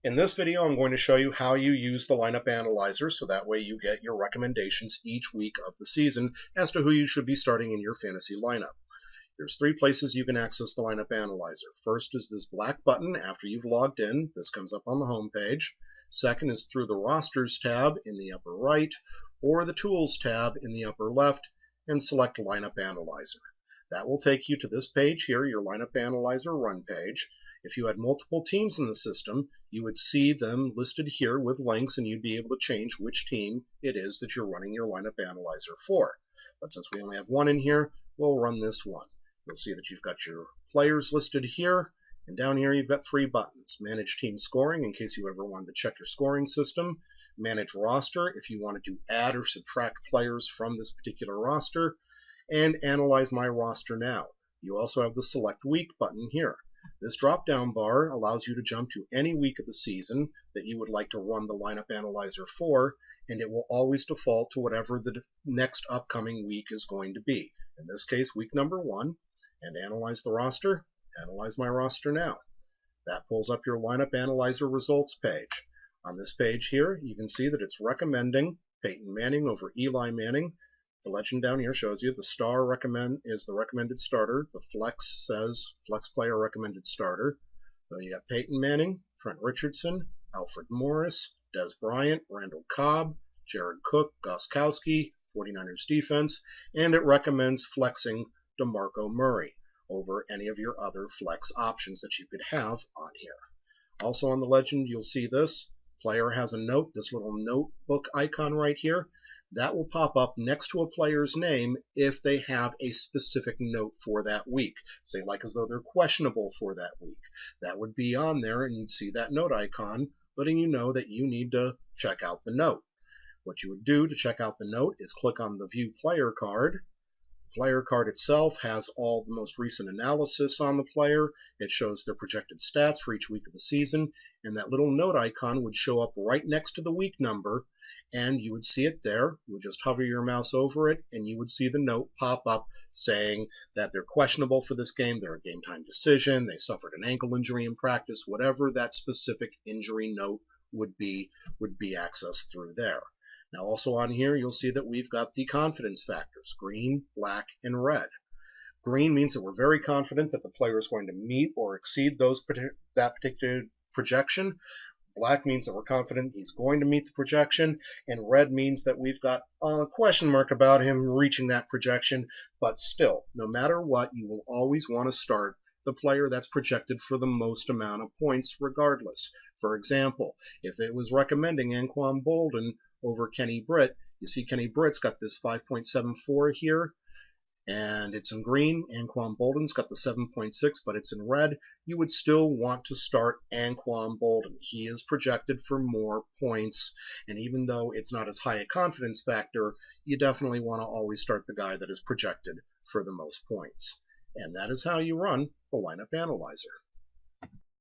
In this video, I'm going to show you how you use the lineup analyzer so that way you get your recommendations each week of the season as to who you should be starting in your fantasy lineup. There's three places you can access the lineup analyzer. First is this black button after you've logged in. This comes up on the home page. Second is through the rosters tab in the upper right or the tools tab in the upper left and select lineup analyzer. That will take you to this page here, your lineup analyzer run page. If you had multiple teams in the system, you would see them listed here with links and you'd be able to change which team it is that you're running your lineup analyzer for. But since we only have one in here, we'll run this one. You'll see that you've got your players listed here, and down here you've got three buttons. Manage team scoring in case you ever wanted to check your scoring system. Manage roster if you wanted to add or subtract players from this particular roster. And analyze my roster now. You also have the select week button here. This drop-down bar allows you to jump to any week of the season that you would like to run the lineup analyzer for, and it will always default to whatever the next upcoming week is going to be. In this case, week number 1, and analyze the roster. Analyze my roster now. That pulls up your lineup analyzer results page. On this page here, you can see that it's recommending Peyton Manning over Eli Manning. The legend down here shows you the star is the recommended starter. The flex says flex player recommended starter. So you got Peyton Manning, Trent Richardson, Alfred Morris, Dez Bryant, Randall Cobb, Jared Cook, Gostkowski, 49ers defense, and it recommends flexing DeMarco Murray over any of your other flex options that you could have on here. Also on the legend, you'll see this. Player has a note, this little notebook icon right here. That will pop up next to a player's name if they have a specific note for that week. Say like as though they're questionable for that week. That would be on there and you'd see that note icon letting you know that you need to check out the note. What you would do to check out the note is click on the View Player card. The player card itself has all the most recent analysis on the player. It shows their projected stats for each week of the season, and that little note icon would show up right next to the week number, and you would see it there. You would just hover your mouse over it, and you would see the note pop up saying that they're questionable for this game, they're a game time decision, they suffered an ankle injury in practice, whatever that specific injury note would be accessed through there. Now also on here you'll see that we've got the confidence factors, green, black, and red. Green means that we're very confident that the player is going to meet or exceed that particular projection. Black means that we're confident he's going to meet the projection, and red means that we've got a question mark about him reaching that projection, but still, no matter what, you will always want to start the player that's projected for the most amount of points regardless. For example, if it was recommending Anquan Boldin over Kenny Britt, you see Kenny Britt's got this 5.74 here, and it's in green. Anquan Boldin's got the 7.6, but it's in red. You would still want to start Anquan Boldin. He is projected for more points, and even though it's not as high a confidence factor, you definitely want to always start the guy that is projected for the most points. And that is how you run the lineup analyzer.